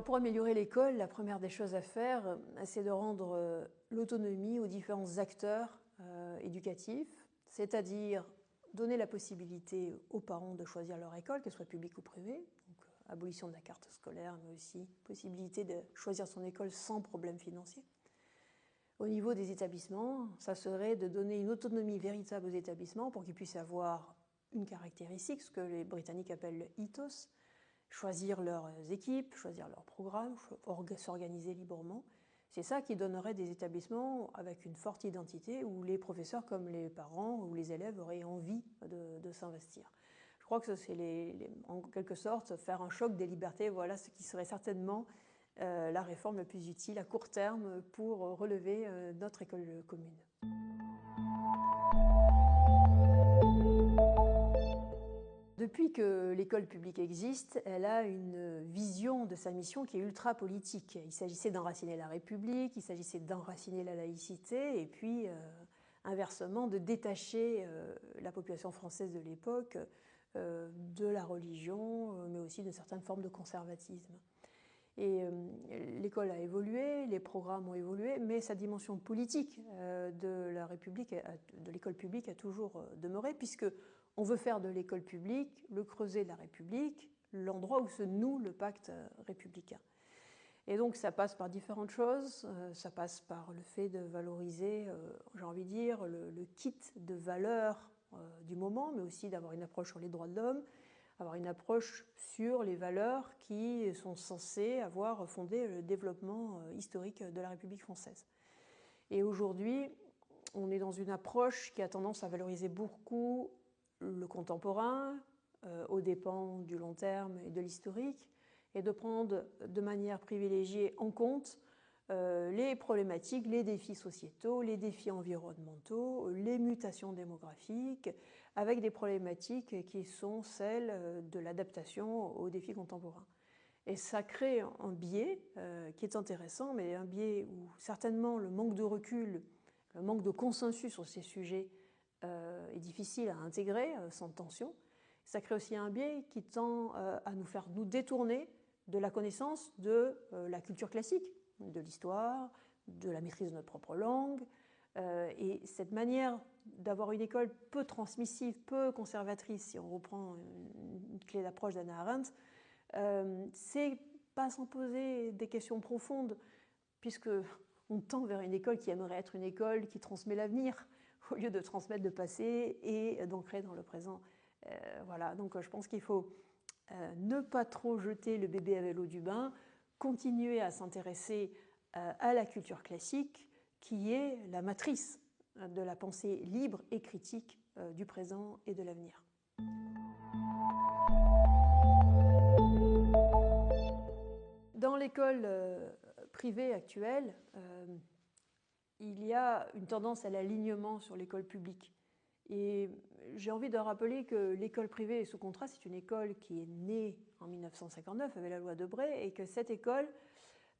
pour améliorer l'école, la première des choses à faire, c'est de rendre l'autonomie aux différents acteurs éducatifs, c'est-à-dire donner la possibilité aux parents de choisir leur école, qu'elle soit publique ou privée, donc abolition de la carte scolaire, mais aussi possibilité de choisir son école sans problème financier. Au niveau des établissements, ça serait de donner une autonomie véritable aux établissements pour qu'ils puissent avoir une caractéristique, ce que les Britanniques appellent le ethos, choisir leurs équipes, choisir leurs programmes, s'organiser librement. C'est ça qui donnerait des établissements avec une forte identité où les professeurs comme les parents ou les élèves auraient envie de s'investir. Je crois que c'est en quelque sorte faire un choc des libertés, voilà ce qui serait certainement la réforme la plus utile à court terme pour relever notre école commune. Depuis que l'école publique existe, elle a une vision de sa mission qui est ultra politique. Il s'agissait d'enraciner la République, il s'agissait d'enraciner la laïcité et puis inversement de détacher la population française de l'époque de la religion, mais aussi de certaines formes de conservatisme. Et l'école a évolué, les programmes ont évolué, mais sa dimension politique de la République, de l'école publique a toujours demeuré, puisque on veut faire de l'école publique le creuset de la République, l'endroit où se noue le pacte républicain. Et donc ça passe par différentes choses, ça passe par le fait de valoriser, j'ai envie de dire, le kit de valeurs du moment, mais aussi d'avoir une approche sur les droits de l'homme, avoir une approche sur les valeurs qui sont censées avoir fondé le développement historique de la République française. Et aujourd'hui, on est dans une approche qui a tendance à valoriser beaucoup le contemporain, aux dépens du long terme et de l'historique, et de prendre de manière privilégiée en compte les problématiques, les défis sociétaux, les défis environnementaux, les mutations démographiques, avec des problématiques qui sont celles de l'adaptation aux défis contemporains. Et ça crée un biais qui est intéressant, mais un biais où certainement le manque de recul, le manque de consensus sur ces sujets est difficile à intégrer sans tension. Ça crée aussi un biais qui tend à nous faire nous détourner de la connaissance de la culture classique, de l'histoire, de la maîtrise de notre propre langue. Et cette manière d'avoir une école peu transmissive, peu conservatrice, si on reprend une clé d'approche d'Hannah Arendt, c'est pas sans poser des questions profondes, puisque on tend vers une école qui aimerait être une école qui transmet l'avenir, au lieu de transmettre le passé et d'ancrer dans le présent. Voilà, donc je pense qu'il faut ne pas trop jeter le bébé avec l'eau du bain, continuer à s'intéresser à la culture classique, qui est la matrice de la pensée libre et critique du présent et de l'avenir. Dans l'école privée actuelle, il y a une tendance à l'alignement sur l'école publique. Et j'ai envie de rappeler que l'école privée sous contrat, c'est une école qui est née en 1959 avec la loi Debré, et que cette école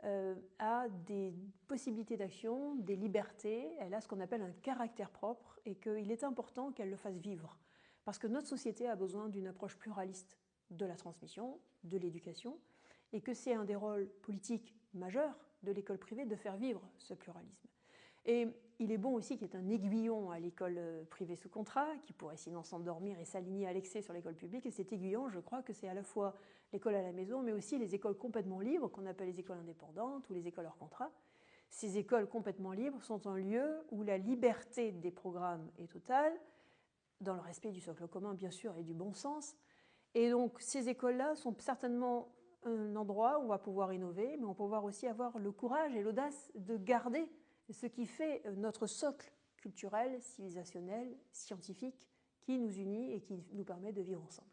a des possibilités d'action, des libertés, elle a ce qu'on appelle un caractère propre, et qu'il est important qu'elle le fasse vivre. Parce que notre société a besoin d'une approche pluraliste de la transmission, de l'éducation, et que c'est un des rôles politiques majeurs de l'école privée de faire vivre ce pluralisme. Et il est bon aussi qu'il y ait un aiguillon à l'école privée sous contrat, qui pourrait sinon s'endormir et s'aligner à l'excès sur l'école publique. Et cet aiguillon, je crois que c'est à la fois l'école à la maison, mais aussi les écoles complètement libres, qu'on appelle les écoles indépendantes ou les écoles hors contrat. Ces écoles complètement libres sont un lieu où la liberté des programmes est totale, dans le respect du socle commun, bien sûr, et du bon sens. Et donc, ces écoles-là sont certainement un endroit où on va pouvoir innover, mais on va pouvoir aussi avoir le courage et l'audace de garder ce qui fait notre socle culturel, civilisationnel, scientifique, qui nous unit et qui nous permet de vivre ensemble.